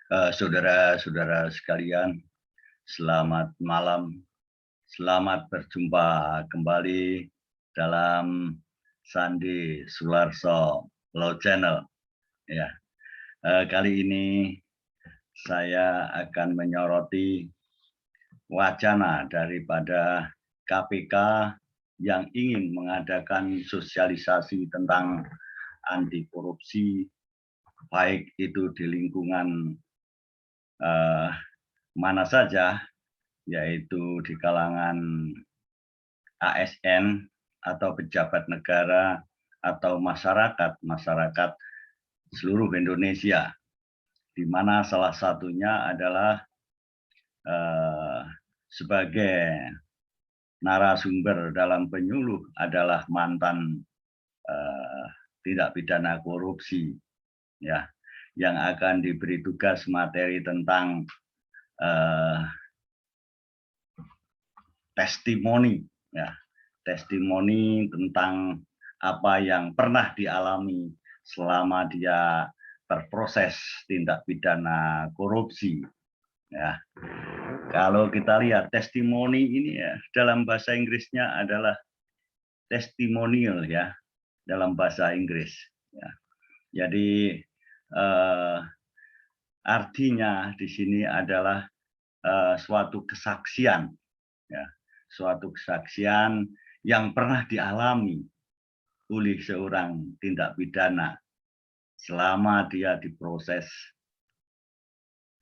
Saudara-saudara sekalian, selamat malam. Selamat berjumpa kembali dalam Sandi Sularso Law Channel. Ya, kali ini saya akan menyoroti wacana daripada KPK yang ingin mengadakan sosialisasi tentang anti korupsi, baik itu di lingkungan mana saja, yaitu di kalangan ASN atau pejabat negara atau masyarakat seluruh Indonesia, di mana salah satunya adalah sebagai narasumber dalam penyuluh adalah mantan tindak pidana korupsi, ya, yang akan diberi tugas materi tentang testimoni, ya, testimoni tentang apa yang pernah dialami selama dia berproses tindak pidana korupsi. Ya, kalau kita lihat testimoni ini ya, dalam bahasa Inggrisnya adalah testimonial, ya, dalam bahasa Inggris. Ya. Jadi artinya di sini adalah suatu kesaksian, ya, suatu kesaksian yang pernah dialami oleh seorang tindak pidana selama dia diproses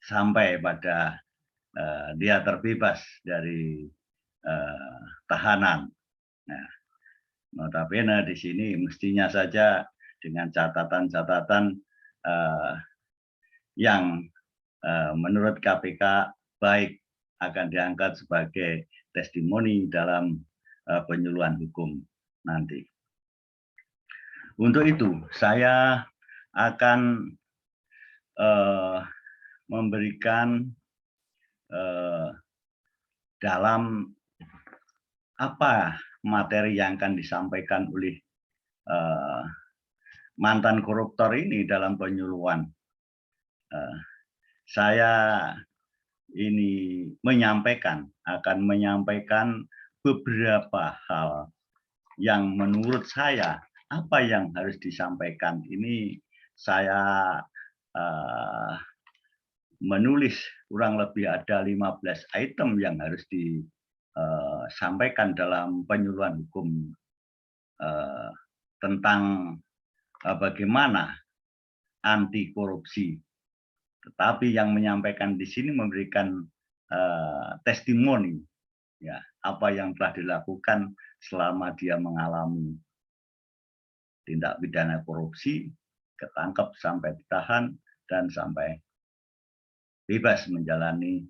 sampai pada dia terbebas dari tahanan. Nah, notabene di sini mestinya saja dengan catatan-catatan yang menurut KPK baik akan diangkat sebagai testimoni dalam penyuluhan hukum nanti. Untuk itu, saya akan memberikan dalam apa materi yang akan disampaikan oleh mantan koruptor ini dalam penyuluhan. Saya ini akan menyampaikan beberapa hal yang menurut saya apa yang harus disampaikan. Ini saya menulis kurang lebih ada 15 item yang harus disampaikan dalam penyuluhan hukum tentang bagaimana anti korupsi. Tetapi yang menyampaikan di sini memberikan testimoni, ya, apa yang telah dilakukan selama dia mengalami tindak pidana korupsi, ketangkep sampai ditahan dan sampai bebas menjalani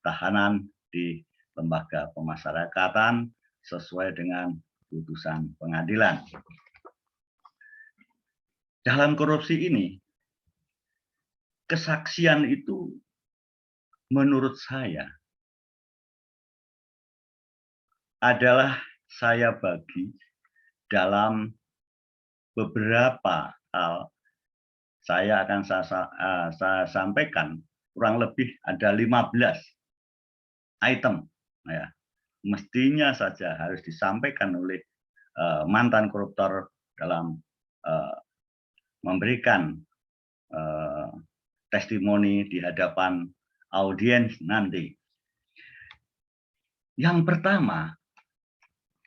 tahanan di lembaga pemasyarakatan sesuai dengan putusan pengadilan. Dalam korupsi ini, kesaksian itu menurut saya adalah saya bagi dalam beberapa hal. Saya akan saya sampaikan kurang lebih ada 15 item, ya, mestinya saja harus disampaikan oleh mantan koruptor dalam memberikan testimoni di hadapan audiens nanti. Yang pertama,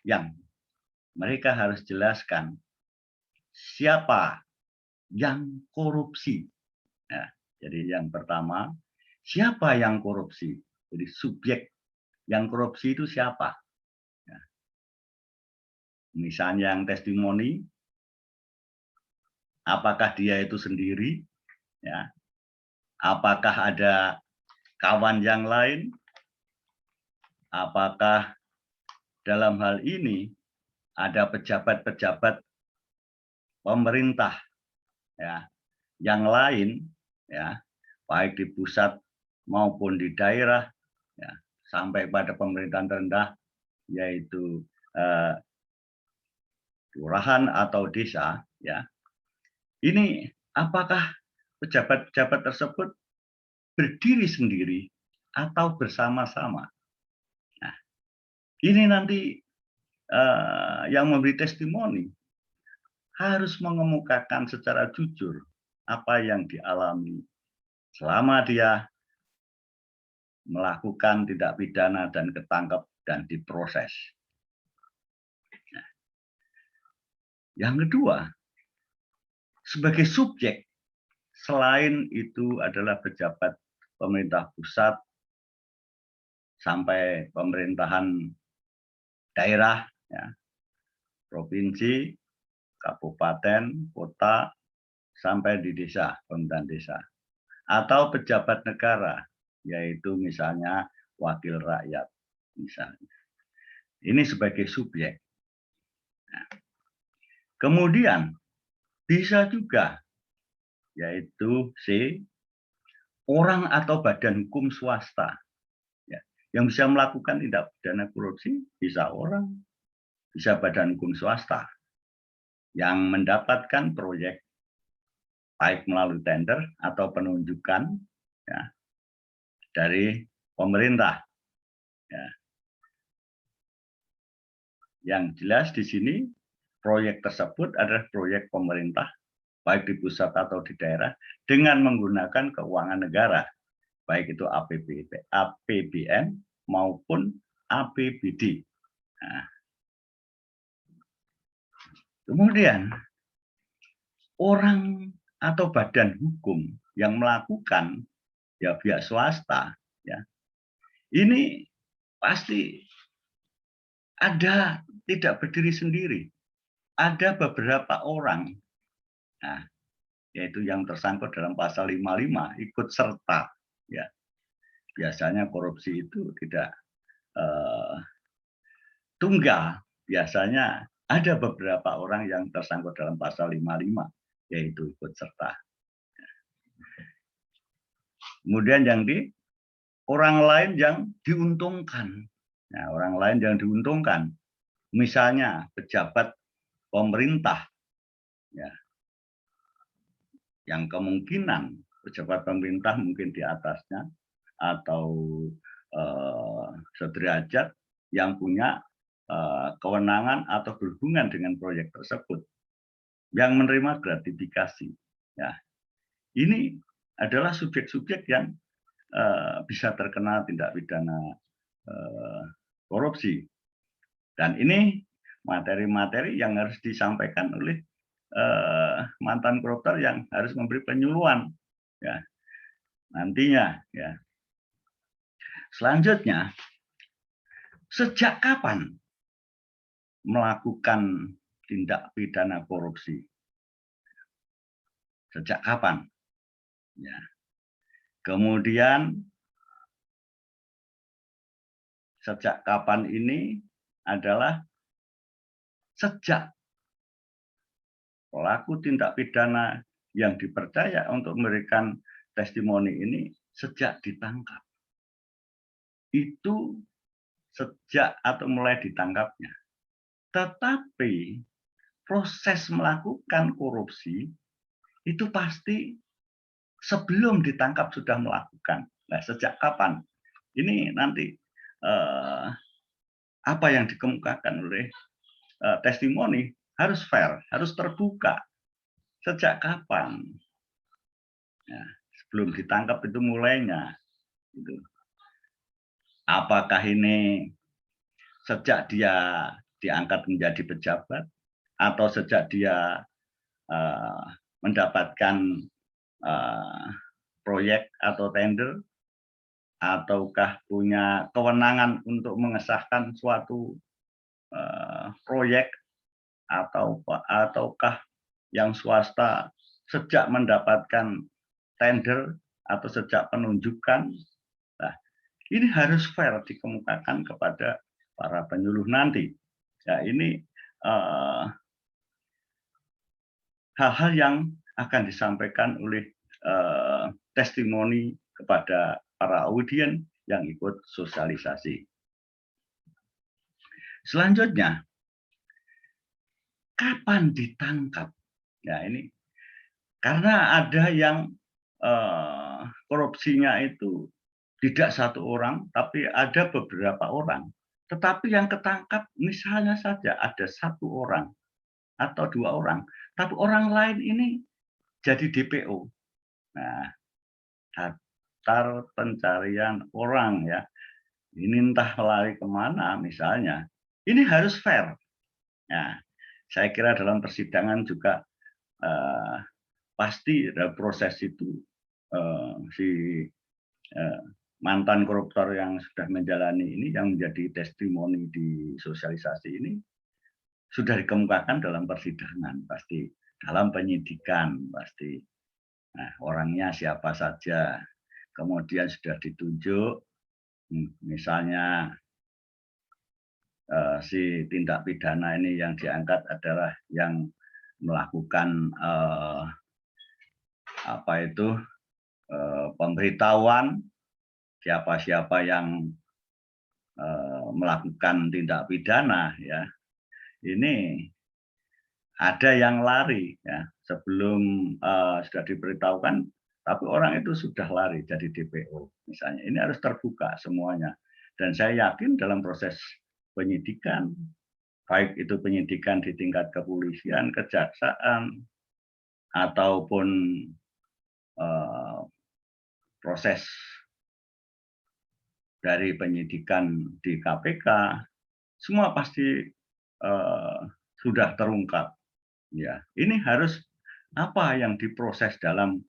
yang mereka harus jelaskan siapa yang korupsi. Ya, jadi yang pertama, siapa yang korupsi? Jadi subjek yang korupsi itu siapa? Ya. Misalnya yang testimoni, apakah dia itu sendiri? Ya. Apakah ada kawan yang lain? Apakah dalam hal ini ada pejabat-pejabat pemerintah, ya, yang lain, ya, baik di pusat maupun di daerah, ya, sampai pada pemerintahan terendah, yaitu kelurahan atau desa, ya. Ini apakah pejabat-pejabat tersebut berdiri sendiri atau bersama-sama. Nah, ini nanti yang memberi testimoni harus mengemukakan secara jujur apa yang dialami selama dia melakukan tindak pidana dan ketangkep dan diproses. Nah, yang kedua, sebagai subjek, selain itu adalah pejabat pemerintah pusat sampai pemerintahan daerah, ya, provinsi, kabupaten, kota, sampai di desa, pemerintahan desa. Atau pejabat negara, yaitu misalnya wakil rakyat, misalnya. Ini sebagai subjek. Nah, kemudian bisa juga, yaitu C, orang atau badan hukum swasta, ya, yang bisa melakukan tindak pidana korupsi, bisa orang, bisa badan hukum swasta, yang mendapatkan proyek baik melalui tender atau penunjukan, ya, dari pemerintah. Ya. Yang jelas di sini proyek tersebut adalah proyek pemerintah, baik di pusat atau di daerah, dengan menggunakan keuangan negara, baik itu APBN maupun APBD. Nah, kemudian orang atau badan hukum yang melakukan, ya pihak swasta, ya, ini pasti ada tidak berdiri sendiri, ada beberapa orang, nah, yaitu yang tersangkut dalam pasal 55 ikut serta, ya. Biasanya korupsi itu tidak tunggal, biasanya ada beberapa orang yang tersangkut dalam pasal 55, yaitu ikut serta. Kemudian yang orang lain yang diuntungkan. Nah, orang lain yang diuntungkan, misalnya pejabat pemerintah, ya, yang kemungkinan pejabat pemerintah mungkin di atasnya atau sederajat yang punya kewenangan atau berhubungan dengan proyek tersebut, yang menerima gratifikasi. Ya, ini adalah subjek-subjek yang bisa terkena tindak pidana korupsi. Dan ini materi-materi yang harus disampaikan oleh mantan koruptor yang harus memberi penyuluhan, ya, nantinya, ya. Selanjutnya, sejak kapan melakukan tindak pidana korupsi? Sejak kapan? Ya. Kemudian sejak kapan ini adalah sejak pelaku tindak pidana yang dipercaya untuk memberikan testimoni ini sejak ditangkap. Itu sejak atau mulai ditangkapnya. Tetapi proses melakukan korupsi itu pasti sebelum ditangkap sudah melakukan. Nah, sejak kapan? Ini nanti apa yang dikemukakan oleh testimoni harus fair, harus terbuka. Sejak kapan? Ya, sebelum ditangkap itu mulainya. Gitu. Apakah ini sejak dia diangkat menjadi pejabat, atau sejak dia mendapatkan proyek atau tender, ataukah punya kewenangan untuk mengesahkan suatu proyek, ataukah yang swasta sejak mendapatkan tender atau sejak penunjukan. Nah, ini harus fair dikemukakan kepada para penyuluh nanti. Ya, ini hal-hal yang akan disampaikan oleh testimoni kepada para audien yang ikut sosialisasi. Selanjutnya, kapan ditangkap? Ya, ini karena ada yang korupsinya itu tidak satu orang, tapi ada beberapa orang. Tetapi yang ketangkap misalnya saja ada satu orang atau dua orang, tapi orang lain ini jadi DPO. Nah, daftar pencarian orang ya, ini entah lari kemana misalnya. Ini harus fair. Nah, saya kira dalam persidangan juga pasti dalam proses itu si mantan koruptor yang sudah menjalani ini, yang menjadi testimoni di sosialisasi ini, sudah dikemukakan dalam persidangan, pasti dalam penyidikan, pasti. Nah, orangnya siapa saja, kemudian sudah ditunjuk, misalnya si tindak pidana ini yang diangkat adalah yang melakukan pemberitahuan siapa-siapa yang melakukan tindak pidana ya. Ini ada yang lari ya sebelum sudah diberitahukan, tapi orang itu sudah lari jadi DPO misalnya. Ini harus terbuka semuanya. Dan saya yakin dalam proses penyidikan, baik itu penyidikan di tingkat kepolisian, kejaksaan, ataupun proses dari penyidikan di KPK, semua pasti sudah terungkap. Ya, ini harus apa yang diproses dalam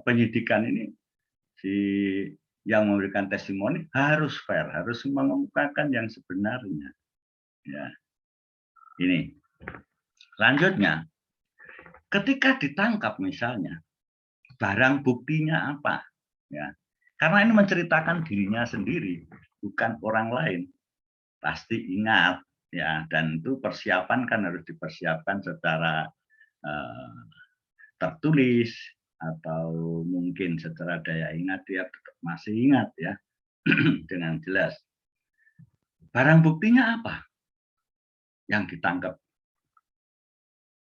penyidikan ini, si yang memberikan testimoni harus fair, harus mengemukakan yang sebenarnya. Ya, ini. Selanjutnya, ketika ditangkap misalnya, barang buktinya apa? Ya, karena ini menceritakan dirinya sendiri, bukan orang lain. Pasti ingat ya, dan itu persiapan kan harus dipersiapkan secara tertulis atau mungkin secara daya ingat dia masih ingat ya dengan jelas. Barang buktinya apa yang ditangkap?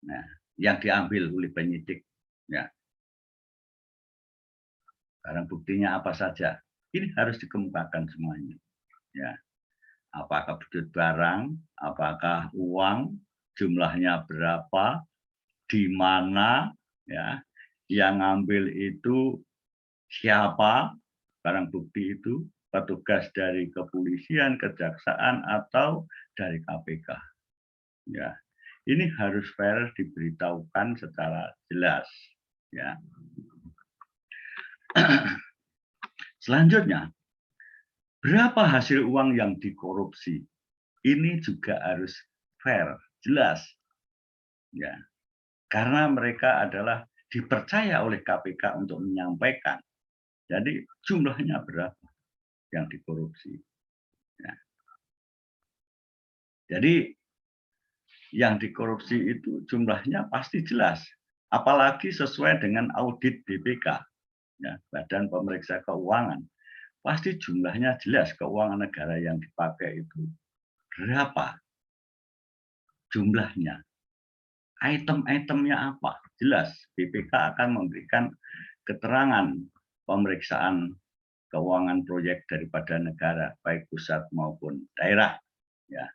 Nah, yang diambil oleh penyidik ya. Barang buktinya apa saja? Ini harus dikemukakan semuanya. Ya. Apakah bedut barang, apakah uang, jumlahnya berapa, di mana, ya, yang ngambil itu siapa, barang bukti itu, petugas dari kepolisian, kejaksaan, atau dari KPK. Ya, ini harus fair diberitahukan secara jelas. Ya. Selanjutnya, berapa hasil uang yang dikorupsi? Ini juga harus fair, jelas. Ya. Karena mereka adalah dipercaya oleh KPK untuk menyampaikan. Jadi jumlahnya berapa yang dikorupsi. Ya. Jadi yang dikorupsi itu jumlahnya pasti jelas. Apalagi sesuai dengan audit BPK, ya, Badan Pemeriksa Keuangan. Pasti jumlahnya jelas, keuangan negara yang dipakai itu berapa jumlahnya. Item-itemnya apa? Jelas, BPK akan memberikan keterangan pemeriksaan keuangan proyek daripada negara, baik pusat maupun daerah. Ya.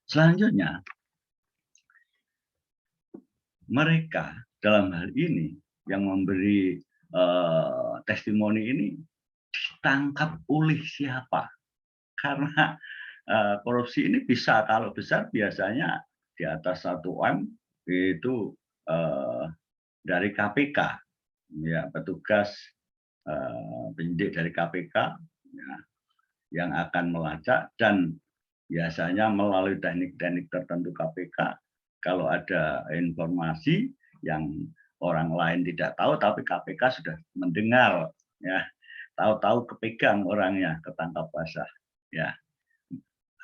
Selanjutnya, mereka dalam hal ini yang memberi testimoni ini ditangkap oleh siapa? Karena korupsi ini bisa, kalau besar biasanya di atas 1 M itu dari KPK, ya, petugas penyidik dari KPK ya, yang akan melacak, dan biasanya melalui teknik-teknik tertentu KPK, kalau ada informasi yang orang lain tidak tahu tapi KPK sudah mendengar, ya, tahu-tahu kepegang orangnya, ketangkap basah, ya.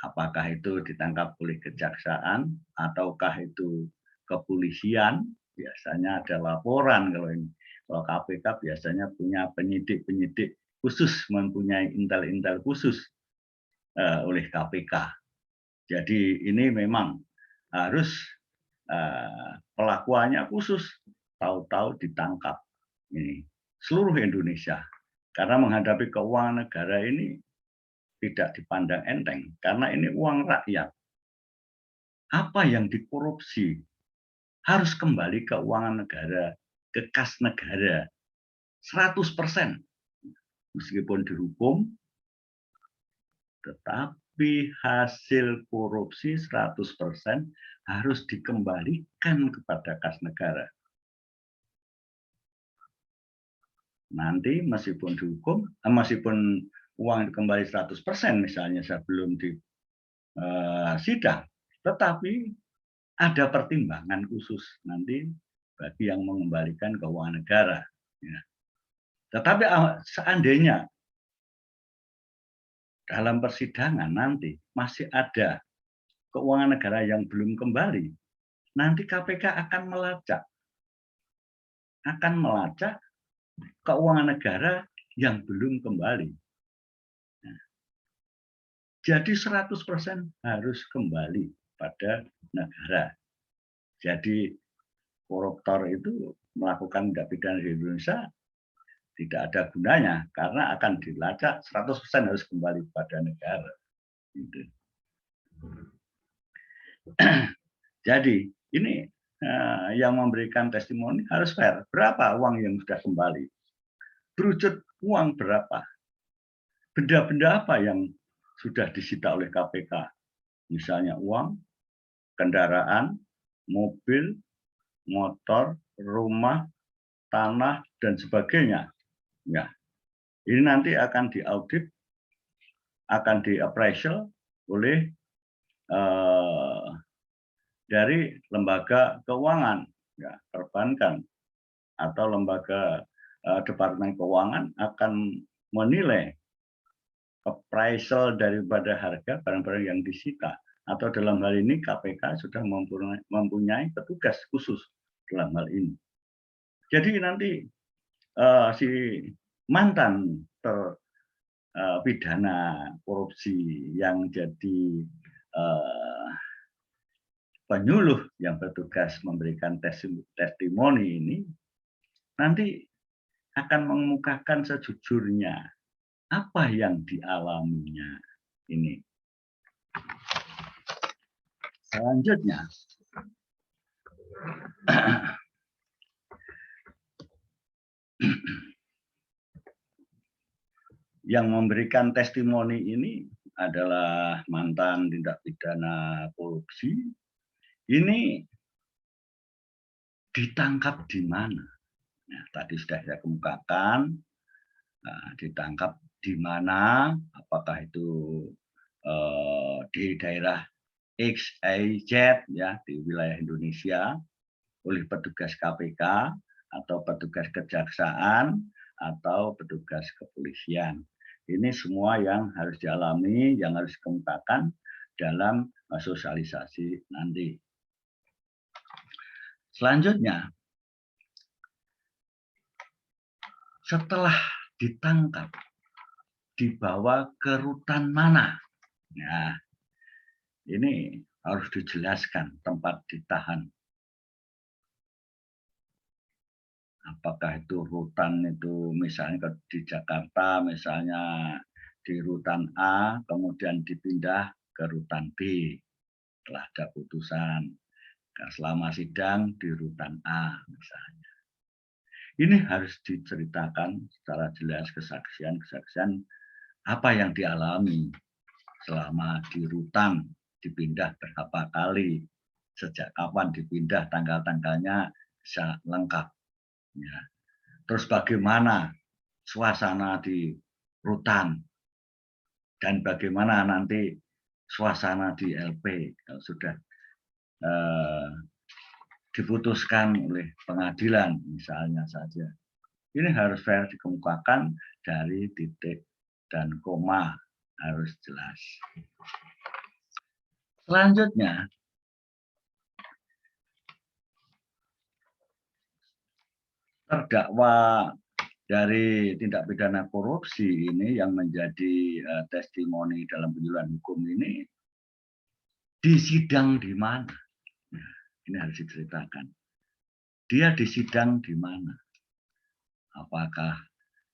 Apakah itu ditangkap oleh kejaksaan ataukah itu kepolisian? Biasanya ada laporan kalau ini. Kalau KPK biasanya punya penyidik-penyidik khusus, mempunyai intel-intel khusus oleh KPK. Jadi ini memang harus pelakuannya khusus. tahu-tahu ditangkap ini seluruh Indonesia karena menghadapi keuangan negara ini tidak dipandang enteng karena ini uang rakyat. Apa yang dikorupsi harus kembali ke keuangan negara, ke kas negara 100%. Meskipun dihukum, tetapi hasil korupsi 100% harus dikembalikan kepada kas negara. Nanti meskipun dihukum, meskipun uang kembali 100% misalnya sebelum di sidang, tetapi ada pertimbangan khusus nanti bagi yang mengembalikan keuangan negara. Ya. Tetapi seandainya dalam persidangan nanti masih ada keuangan negara yang belum kembali, nanti KPK akan melacak keuangan negara yang belum kembali. Nah, jadi 100% harus kembali pada negara. Jadi koruptor itu melakukan tindak pidana di Indonesia tidak ada gunanya karena akan dilacak 100% harus kembali pada negara. Gitu. Jadi ini yang memberikan testimoni harus fair. Berapa uang yang sudah kembali? Berwujud uang berapa? Benda-benda apa yang sudah disita oleh KPK? Misalnya uang, kendaraan, mobil, motor, rumah, tanah, dan sebagainya. Ya, ini nanti akan diaudit, akan di-appraisal oleh dari lembaga keuangan, ya, perbankan atau lembaga Departemen Keuangan akan menilai appraisal daripada harga barang-barang yang disita. Atau dalam hal ini KPK sudah mempunyai petugas khusus dalam hal ini. Jadi nanti si mantan terpidana korupsi yang jadi penyuluh yang bertugas memberikan testimoni ini nanti akan mengemukakan sejujurnya apa yang dialaminya ini. Selanjutnya, yang memberikan testimoni ini adalah mantan tindak pidana korupsi. Ini ditangkap di mana? Nah, tadi sudah saya kemukakan, ditangkap di mana? Apakah itu di daerah X, Y, Z, ya, di wilayah Indonesia oleh petugas KPK atau petugas kejaksaan atau petugas kepolisian. Ini semua yang harus dialami, yang harus dikemukakan dalam sosialisasi nanti. Selanjutnya, setelah ditangkap, dibawa ke rutan mana? Nah, ini harus dijelaskan tempat ditahan. Apakah itu rutan itu misalnya di Jakarta, misalnya di rutan A, kemudian dipindah ke rutan B setelah ada putusan. Selama sidang di rutan A misalnya. Ini harus diceritakan secara jelas kesaksian apa yang dialami selama di rutan, dipindah berapa kali, sejak kapan dipindah, tanggal-tanggalnya bisa lengkap. Ya. Terus bagaimana suasana di rutan dan bagaimana nanti suasana di LP kalau sudah diputuskan oleh pengadilan misalnya saja. Ini harus fair dikemukakan dari titik dan koma harus jelas. Selanjutnya, terdakwa dari tindak pidana korupsi ini yang menjadi testimoni dalam penyuluhan hukum ini disidang di mana? Nah, ini harus diceritakan. dia disidang di mana? Apakah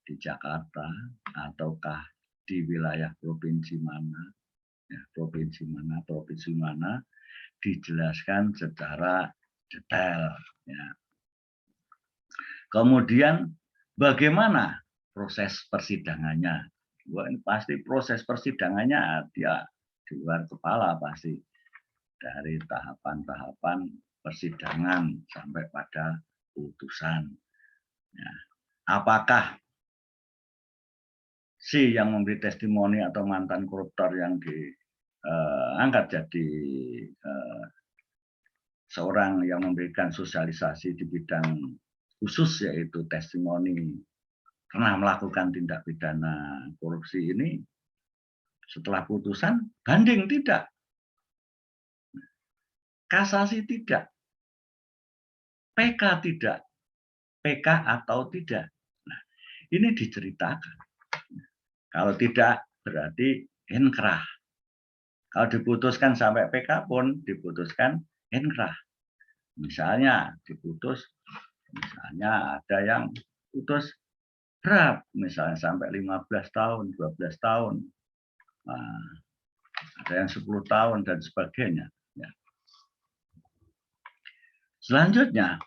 di Jakarta ataukah di wilayah provinsi mana? Ya, provinsi mana, dijelaskan secara detail. Ya. Kemudian bagaimana proses persidangannya? Wah, ini pasti proses persidangannya dia di luar kepala pasti, dari tahapan-tahapan persidangan sampai pada putusan. Ya. Apakah si yang memberi testimoni atau mantan koruptor yang diangkat jadi seorang yang memberikan sosialisasi di bidang khusus, yaitu testimoni, pernah melakukan tindak pidana korupsi ini, setelah putusan banding tidak, kasasi tidak, PK tidak, PK atau tidak. Nah, ini diceritakan. Kalau tidak berarti inkrah. Kalau diputuskan sampai PK pun diputuskan inkrah. Misalnya diputus, misalnya ada yang putus berat, misalnya sampai 15 tahun, 12 tahun. Nah, ada yang 10 tahun dan sebagainya. Ya. Selanjutnya,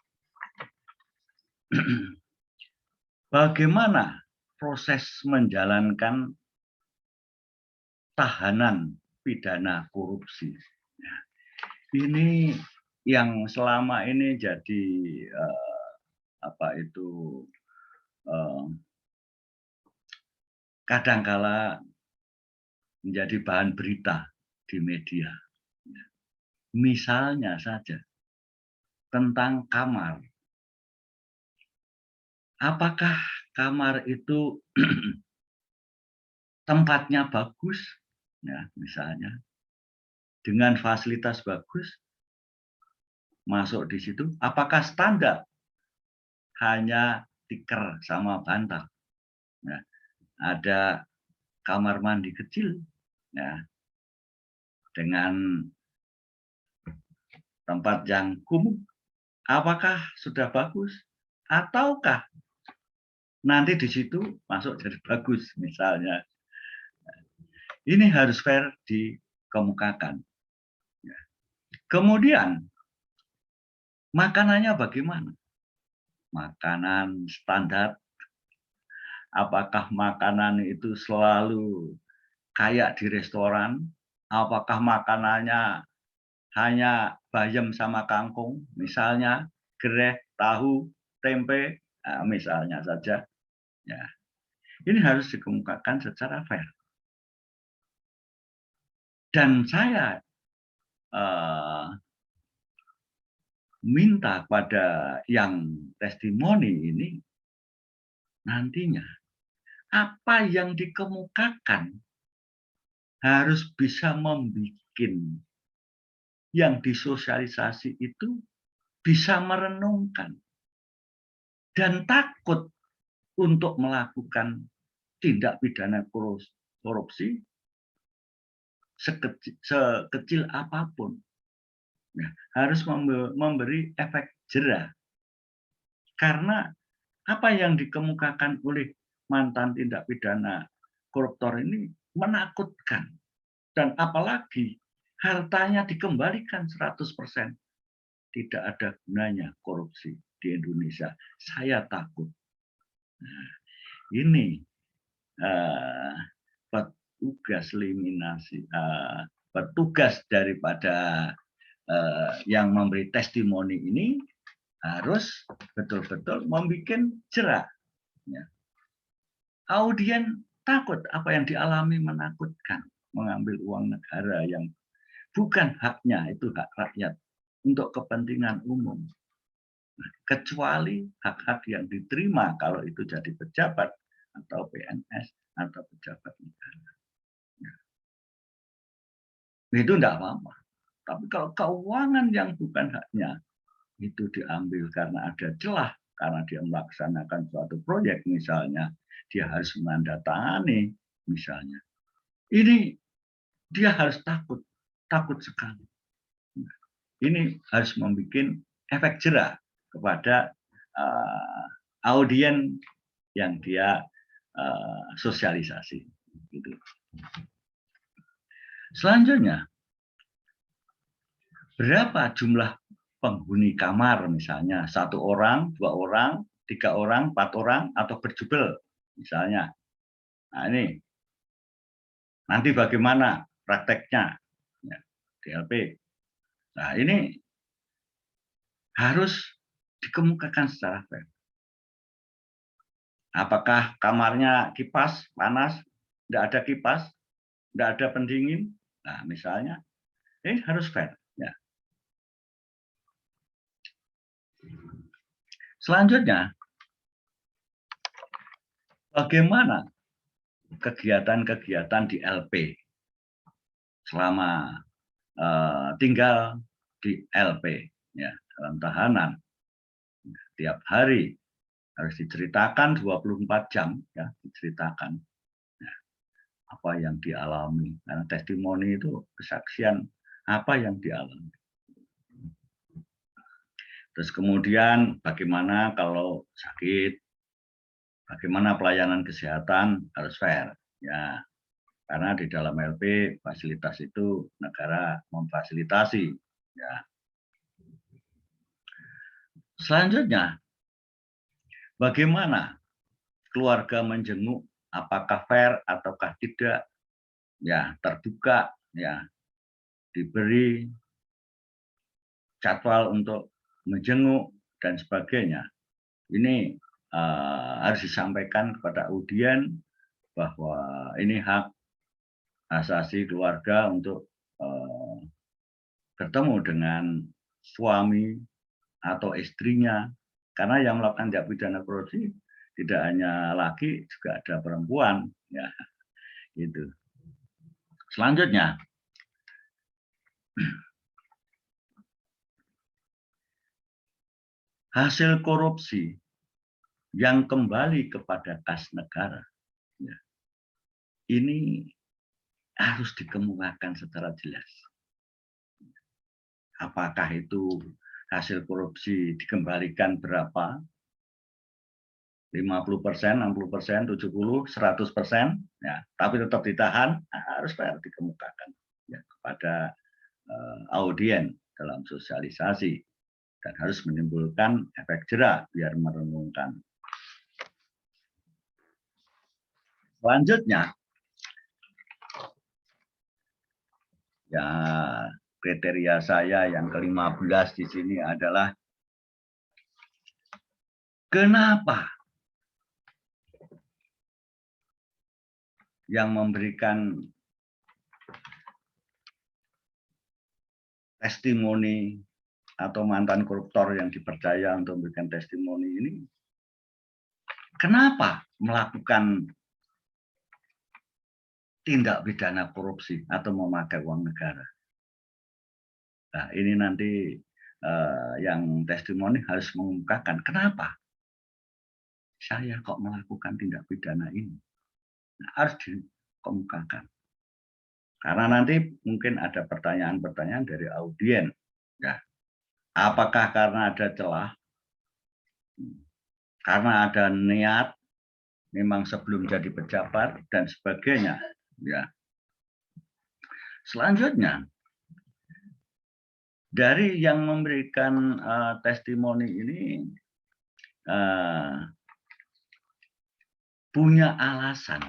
bagaimana proses menjalankan tahanan pidana korupsi? Ya. Ini yang selama ini jadi kadangkala menjadi bahan berita di media. Misalnya saja tentang kamar. Apakah kamar itu tempatnya bagus? Ya, misalnya dengan fasilitas bagus, masuk di situ. Apakah standar hanya tikar sama bantal? Ya, ada kamar mandi kecil, ya, dengan tempat yang kumuh. Apakah sudah bagus? Ataukah nanti di situ masuk jadi bagus, misalnya? Ini harus fair dikemukakan. Kemudian makanannya bagaimana? Makanan standar. Apakah makanan itu selalu kayak di restoran? Apakah makanannya hanya bayam sama kangkung, misalnya gereh, tahu, tempe, misalnya saja. Ya, ini harus dikemukakan secara fair. Dan saya minta pada yang testimoni ini, nantinya apa yang dikemukakan harus bisa membuat yang disosialisasi itu bisa merenungkan dan takut untuk melakukan tindak pidana korupsi sekecil apapun. Nah, harus memberi efek jera. Karena apa yang dikemukakan oleh mantan tindak pidana koruptor ini menakutkan. Dan apalagi hartanya dikembalikan 100%. Tidak ada gunanya korupsi di Indonesia. Saya takut. Nah, ini petugas eliminasi, petugas daripada yang memberi testimoni ini harus betul-betul membuat jera. Ya. Audien takut, apa yang dialami menakutkan, mengambil uang negara yang bukan haknya, itu hak rakyat untuk kepentingan umum. Nah, kecuali hak-hak yang diterima kalau itu jadi pejabat atau PNS atau pejabat negara. Ya. Itu tidak apa-apa. Tapi kalau keuangan yang bukan haknya, itu diambil karena ada celah, karena dia melaksanakan suatu proyek, misalnya dia harus menandatangani, misalnya. Ini dia harus takut sekali. Ini harus membuat efek jera. kepada audien yang dia sosialisasi. Gitu. Selanjutnya, berapa jumlah penghuni kamar misalnya 1 orang, 2 orang, 3 orang, 4 orang, atau berjubel misalnya. Nah ini nanti bagaimana prakteknya ya, DLP. Nah ini harus dikemukakan secara fair. Apakah kamarnya kipas, panas, tidak ada kipas, tidak ada pendingin? Nah misalnya, ini harus fair. Ya. Selanjutnya, bagaimana kegiatan-kegiatan di LP selama tinggal di LP ya, dalam tahanan? Tiap hari harus diceritakan 24 jam ya, diceritakan ya, apa yang dialami, karena testimoni itu kesaksian apa yang dialami. Terus kemudian bagaimana kalau sakit, bagaimana pelayanan kesehatan harus fair ya, karena di dalam LP fasilitas itu negara memfasilitasi ya. Selanjutnya, bagaimana keluarga menjenguk, apakah fair ataukah tidak? Ya, terbuka ya, diberi jadwal untuk menjenguk dan sebagainya. Ini harus disampaikan kepada audien bahwa ini hak asasi keluarga untuk bertemu dengan suami atau istrinya, karena yang melakukan tindak pidana korupsi tidak hanya laki, juga ada perempuan ya, gitu. Selanjutnya, hasil korupsi yang kembali kepada kas negara ya, ini harus dikemukakan secara jelas. Apakah itu hasil korupsi dikembalikan berapa? 50%, 60%, 70%, 100%, ya, tapi tetap ditahan, harus fair dikemukakan ya, kepada audien dalam sosialisasi, dan harus menimbulkan efek jera biar merenungkan. Selanjutnya, ya kriteria saya yang ke-15 di sini adalah kenapa yang memberikan testimoni atau mantan koruptor yang dipercaya untuk memberikan testimoni ini, kenapa melakukan tindak pidana korupsi atau memakai uang negara? Nah, ini nanti yang testimoni harus mengungkapkan kenapa saya kok melakukan tindak pidana ini. Nah, harus dikemukakan. Karena nanti mungkin ada pertanyaan-pertanyaan dari audien. Ya. Apakah karena ada celah, karena ada niat, memang sebelum jadi pejabat, dan sebagainya. Ya. Selanjutnya, dari yang memberikan testimoni ini punya alasan,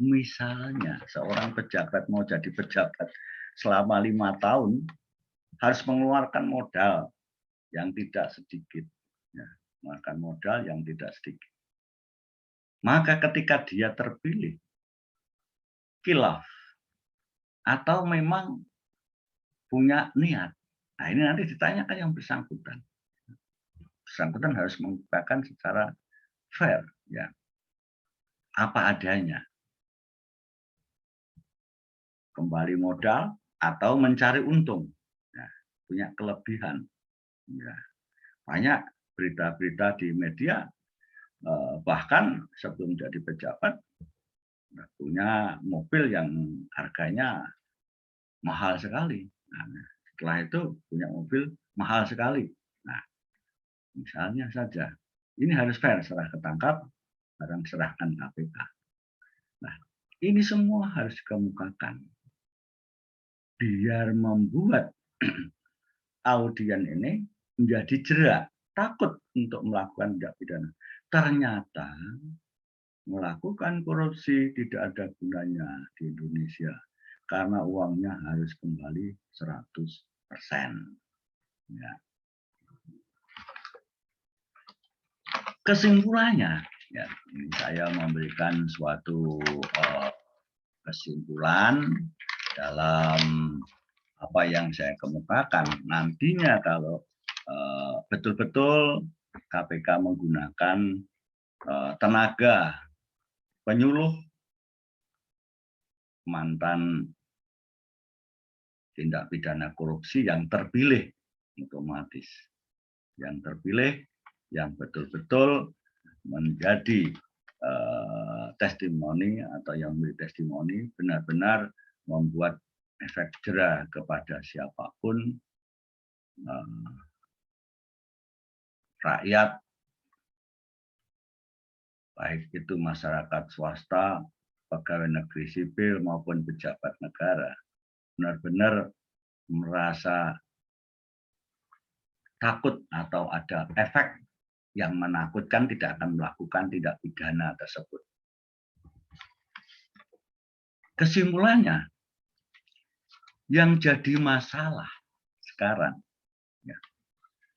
misalnya seorang pejabat mau jadi pejabat selama 5 tahun harus mengeluarkan modal yang tidak sedikit, ya, mengeluarkan modal yang tidak sedikit. Maka ketika dia terpilih khilaf atau memang punya niat, nah ini nanti ditanyakan yang bersangkutan. Bersangkutan harus mengungkapkan secara fair, ya, apa adanya, kembali modal atau mencari untung, ya, punya kelebihan. Ya, banyak berita-berita di media, bahkan sebelum jadi pejabat punya mobil yang harganya mahal sekali. Nah, setelah itu punya mobil mahal sekali. Nah, Misalnya saja, ini harus fair, serah ketangkap, barang serahkan KPK. Nah, ini semua harus dikemukakan biar membuat audien ini menjadi jerak, takut untuk melakukan tindak pidana. Ternyata melakukan korupsi tidak ada gunanya di Indonesia karena uangnya harus kembali 100%. Ya. Kesimpulannya, ya, ini saya memberikan suatu kesimpulan dalam apa yang saya kemukakan. Nantinya kalau betul-betul KPK menggunakan tenaga penyuluh mantan tindak pidana korupsi yang terpilih, otomatis yang terpilih, yang betul-betul menjadi testimoni atau yang memberi testimoni, benar-benar membuat efek jera kepada siapapun, rakyat, baik itu masyarakat swasta, pegawai negeri sipil maupun pejabat negara, benar-benar merasa takut atau ada efek yang menakutkan tidak akan melakukan tindak pidana tersebut. Kesimpulannya, yang jadi masalah sekarang, ya,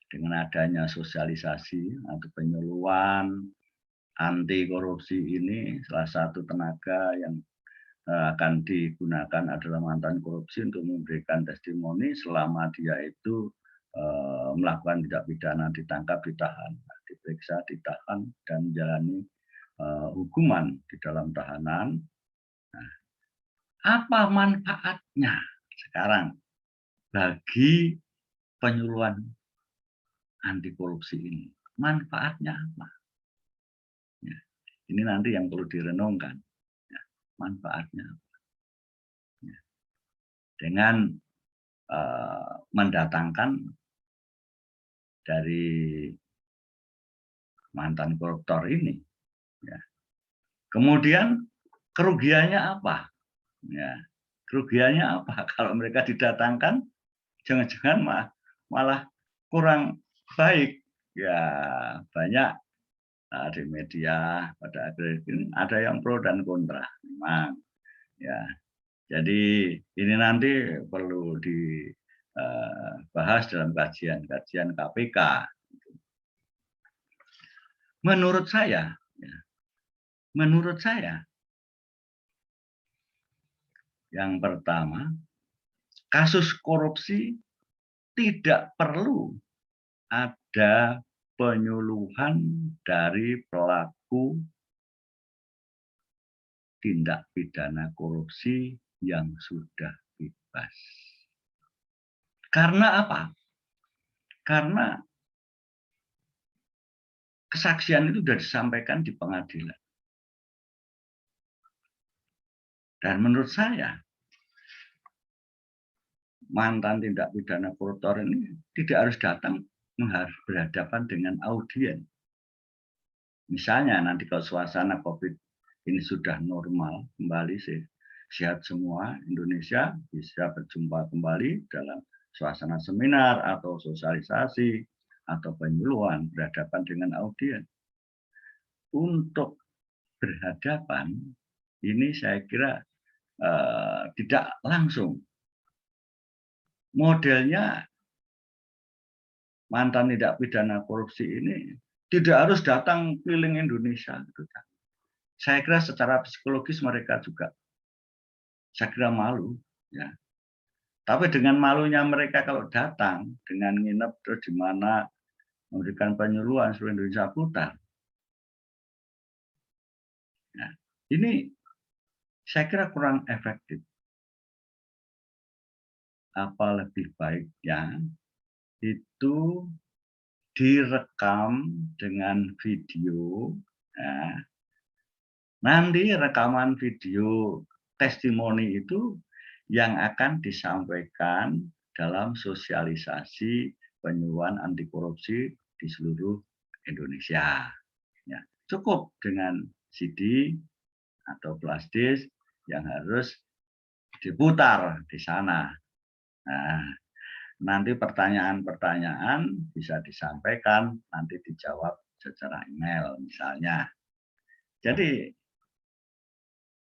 dengan adanya sosialisasi atau penyuluhan anti korupsi ini, salah satu tenaga yang akan digunakan adalah mantan korupsi untuk memberikan testimoni selama dia itu melakukan tindak pidana, ditangkap, ditahan, diperiksa, ditahan, dan menjalani hukuman di dalam tahanan. Nah, apa manfaatnya sekarang bagi penyuluhan anti korupsi ini? Manfaatnya apa? Ya, ini nanti yang perlu direnungkan. Ya, manfaatnya apa? Ya, dengan mendatangkan dari mantan koruptor ini, ya. Kemudian kerugiannya apa? Ya, kerugiannya apa? Kalau mereka didatangkan, jangan-jangan malah kurang baik. Ya, banyak di media pada akhir ini ada yang pro dan kontra, memang. Ya, jadi ini nanti perlu dibahas dalam kajian-kajian KPK. Menurut saya, yang pertama, kasus korupsi tidak perlu ada penyuluhan dari pelaku tindak pidana korupsi yang sudah bebas. Karena apa? Karena kesaksian itu sudah disampaikan di pengadilan. Dan menurut saya, mantan tindak pidana koruptor ini tidak harus datang berhadapan dengan audien. Misalnya nanti kalau suasana COVID ini sudah normal kembali, sehat semua, Indonesia bisa berjumpa kembali dalam suasana seminar atau sosialisasi atau penyuluhan berhadapan dengan audien. Untuk berhadapan ini saya kira tidak langsung. Modelnya mantan tindak pidana korupsi ini tidak harus datang keliling Indonesia. Saya kira secara psikologis mereka juga, saya kira malu. Ya. Tapi dengan malunya mereka kalau datang, dengan nginep terus di mana memberikan penyuluhan seluruh Indonesia putar. Ya. Ini saya kira kurang efektif. Apa lebih baiknya itu direkam dengan video. Ya. Nanti rekaman video testimoni itu yang akan disampaikan dalam sosialisasi penyuluhan anti korupsi di seluruh Indonesia. Ya, cukup dengan CD atau flash disk yang harus diputar di sana. Nah, nanti pertanyaan-pertanyaan bisa disampaikan, nanti dijawab secara email misalnya. Jadi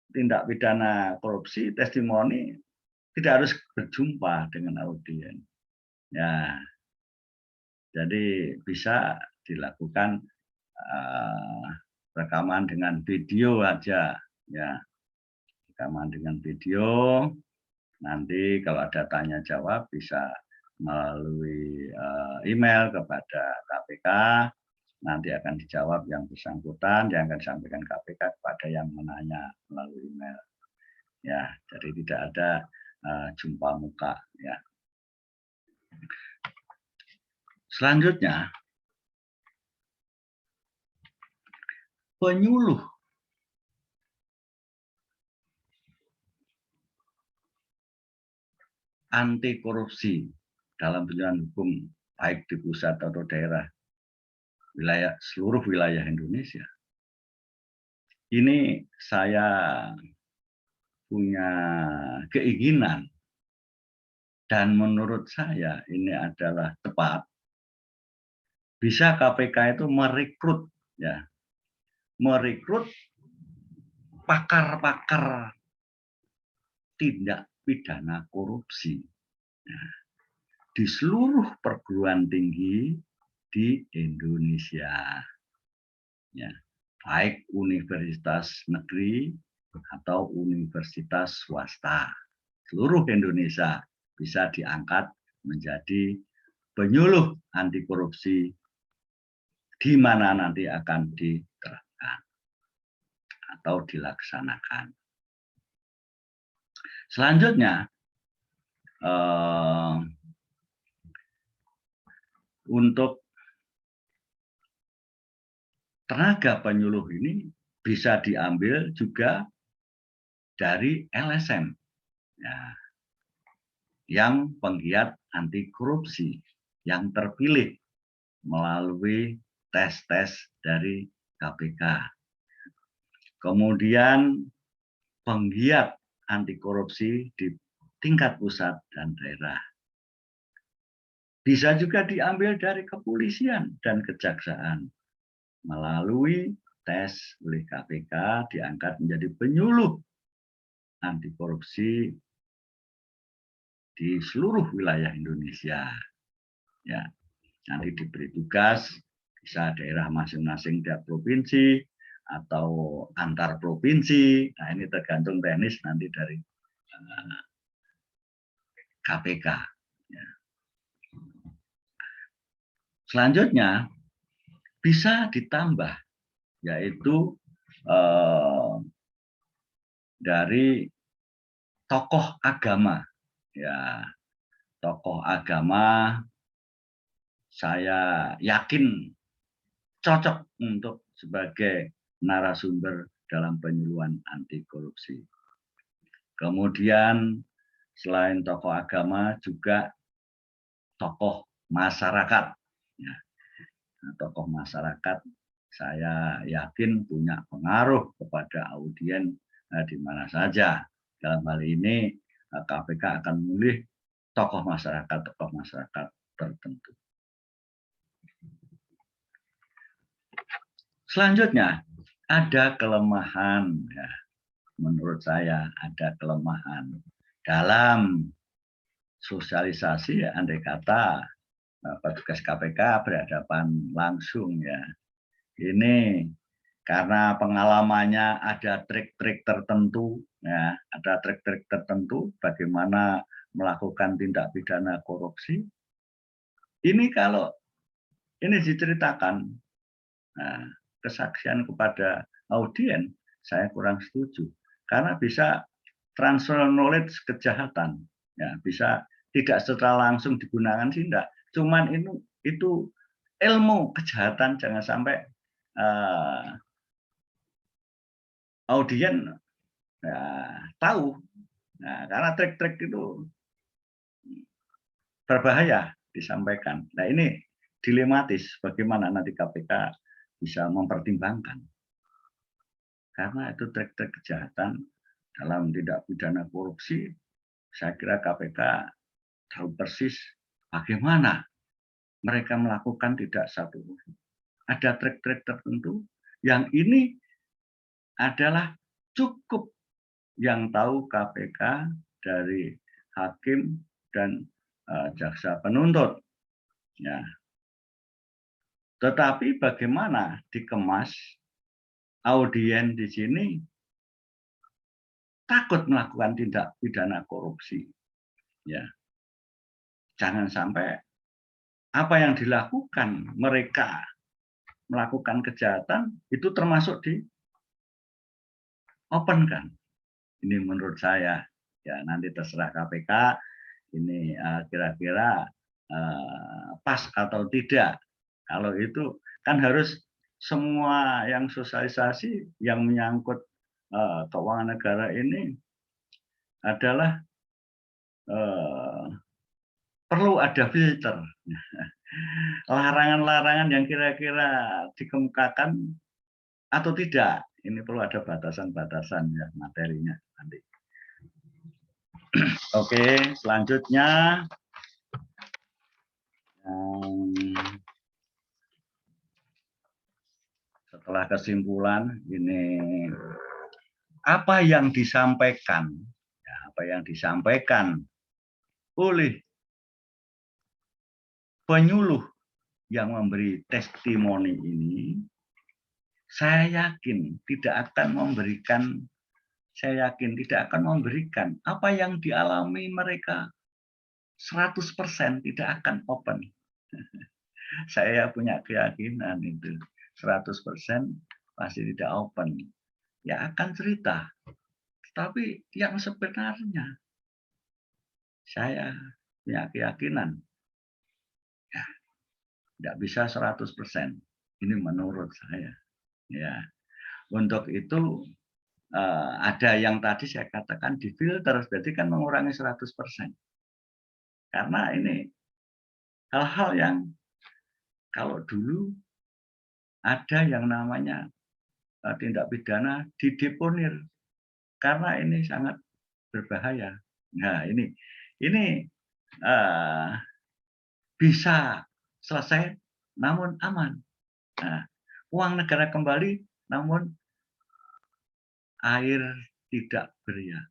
tindak pidana korupsi testimoni tidak harus berjumpa dengan audien. Ya, jadi bisa dilakukan rekaman dengan video aja, ya, rekaman dengan video. Nanti kalau ada tanya jawab bisa melalui email kepada KPK. Nanti akan dijawab yang bersangkutan, yang akan disampaikan KPK kepada yang menanya melalui email. Ya, jadi tidak ada jumpa muka. Ya. Selanjutnya, penyuluh anti korupsi dalam penyuluhan hukum baik di pusat atau daerah, seluruh wilayah Indonesia. Ini saya punya keinginan dan menurut saya ini adalah tepat. Bisa KPK itu merekrut, ya, merekrut pakar-pakar tindak pidana korupsi, ya, di seluruh perguruan tinggi di Indonesia, ya, baik universitas negeri atau universitas swasta, seluruh Indonesia bisa diangkat menjadi penyuluh anti korupsi di mana nanti akan diterapkan atau dilaksanakan. Selanjutnya, untuk tenaga penyuluh ini bisa diambil juga dari LSM, ya, yang penggiat anti korupsi yang terpilih melalui tes-tes dari KPK. Kemudian penggiat anti korupsi di tingkat pusat dan daerah. Bisa juga diambil dari kepolisian dan kejaksaan. Melalui tes oleh KPK diangkat menjadi penyuluh anti korupsi di seluruh wilayah Indonesia. Ya, nanti diberi tugas, bisa daerah masing-masing tiap provinsi atau antar provinsi. Nah, ini tergantung teknis nanti dari KPK. Ya. Selanjutnya bisa ditambah, yaitu dari tokoh agama. Ya, tokoh agama saya yakin cocok untuk sebagai narasumber dalam penyuluhan anti korupsi. Kemudian selain tokoh agama juga tokoh masyarakat. Ya, nah, tokoh masyarakat saya yakin punya pengaruh kepada audien di mana saja. Dalam hal ini KPK akan memilih tokoh masyarakat tertentu. Selanjutnya, ada kelemahan, ya, menurut saya ada kelemahan dalam sosialisasi, ya, andai kata petugas KPK berhadapan langsung, ya. Ini karena pengalamannya ada trik-trik tertentu, ya, ada trik-trik tertentu bagaimana melakukan tindak pidana korupsi. Ini kalau ini diceritakan, nah, kesaksian kepada audien, saya kurang setuju karena bisa transfer knowledge kejahatan, ya, bisa tidak secara langsung digunakan tindak, cuman itu ilmu kejahatan, jangan sampai audien ya, tahu. Nah, karena trik-trik itu berbahaya disampaikan. Nah, ini dilematis bagaimana nanti KPK bisa mempertimbangkan. Karena itu trik-trik kejahatan dalam tindak pidana korupsi, saya kira KPK tahu persis bagaimana mereka melakukan tidak satu. Ada trik-trik tertentu yang ini adalah cukup yang tahu KPK dari hakim dan jaksa penuntut. Ya. Tetapi bagaimana dikemas audien di sini takut melakukan tindak pidana korupsi. Ya. Jangan sampai apa yang dilakukan mereka melakukan kejahatan itu termasuk di open kan. Ini menurut saya. Ya, nanti terserah KPK ini kira-kira pas atau tidak. Kalau itu kan harus semua yang sosialisasi yang menyangkut keuangan negara ini adalah perlu ada filter. Larangan-larangan yang kira-kira dikemukakan atau tidak. Ini perlu ada batasan-batasan ya materinya nanti. Oke, selanjutnya setelah kesimpulan ini apa yang disampaikan, ya, apa yang disampaikan oleh penyuluh yang memberi testimoni ini, saya yakin tidak akan memberikan apa yang dialami mereka 100% tidak akan open. Saya punya keyakinan itu 100% pasti tidak open. Ya akan cerita. Tapi yang sebenarnya saya punya keyakinan ya tidak bisa 100%. Ini menurut saya. Ya. Untuk itu ada yang tadi saya katakan difilter, berarti kan mengurangi 100%. Karena ini hal-hal yang kalau dulu ada yang namanya tindak pidana dideponir karena ini sangat berbahaya. Nah ini bisa selesai namun aman. Nah, uang negara kembali namun air tidak beriak.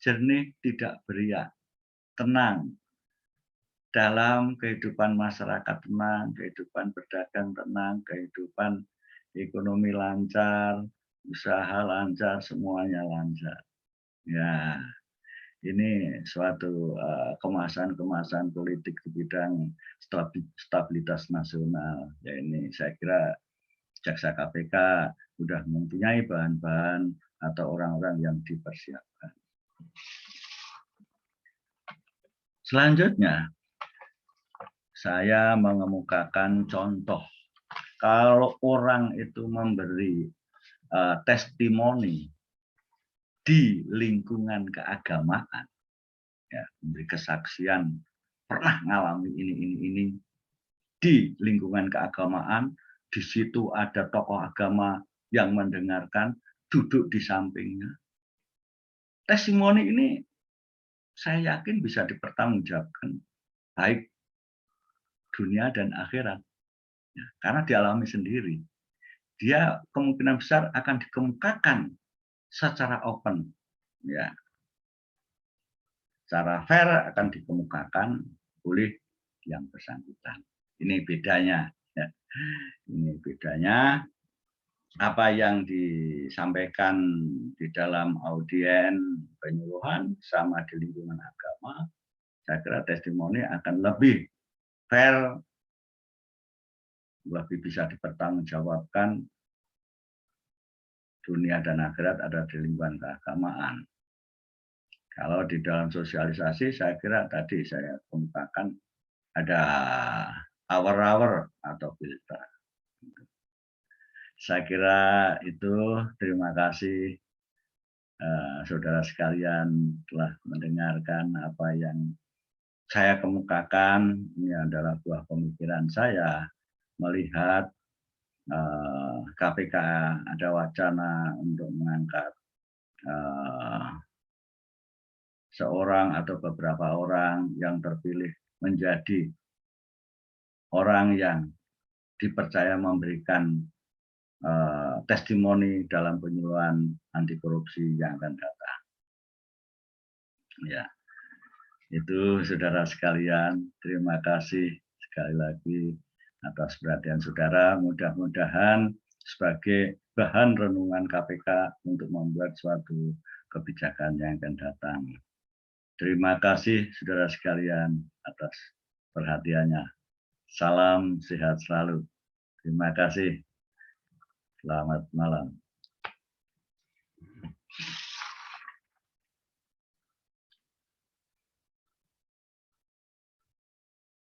Jernih tidak beriak. Tenang. Dalam kehidupan masyarakat tenang, kehidupan berdagang tenang, kehidupan ekonomi lancar, usaha lancar, semuanya lancar. Ya, ini suatu kemasan-kemasan politik di bidang stabilitas nasional. Ya ini saya kira jaksa KPK sudah mempunyai bahan-bahan atau orang-orang yang dipersiapkan. Selanjutnya, saya mengemukakan contoh. Kalau orang itu memberi testimoni di lingkungan keagamaan, ya, memberi kesaksian pernah ngalami ini di lingkungan keagamaan, di situ ada tokoh agama yang mendengarkan, duduk di sampingnya. Testimoni ini saya yakin bisa dipertanggungjawabkan baik dunia dan akhirat, ya, karena dialami sendiri. Dia kemungkinan besar akan dikemukakan secara open, ya, secara fair akan dikemukakan oleh yang bersangkutan. Ini bedanya. Ya. Ini bedanya. Apa yang disampaikan di dalam audien penyuluhan sama di lingkungan agama, saya kira testimoni akan lebih fair, lebih bisa dipertanggungjawabkan dunia dan akhirat ada di lingkungan keagamaan. Kalau di dalam sosialisasi, saya kira tadi saya kemukakan ada hour-hour atau filter. Saya kira itu. Terima kasih saudara sekalian telah mendengarkan apa yang saya kemukakan ini adalah buah pemikiran saya melihat KPK ada wacana untuk mengangkat seorang atau beberapa orang yang terpilih menjadi orang yang dipercaya memberikan testimoni dalam penyuluhan anti korupsi yang akan datang. Ya, itu saudara sekalian, terima kasih sekali lagi atas perhatian saudara. Mudah-mudahan sebagai bahan renungan KPK untuk membuat suatu kebijakan yang akan datang. Terima kasih saudara sekalian atas perhatiannya. Salam sehat selalu. Terima kasih. Selamat malam.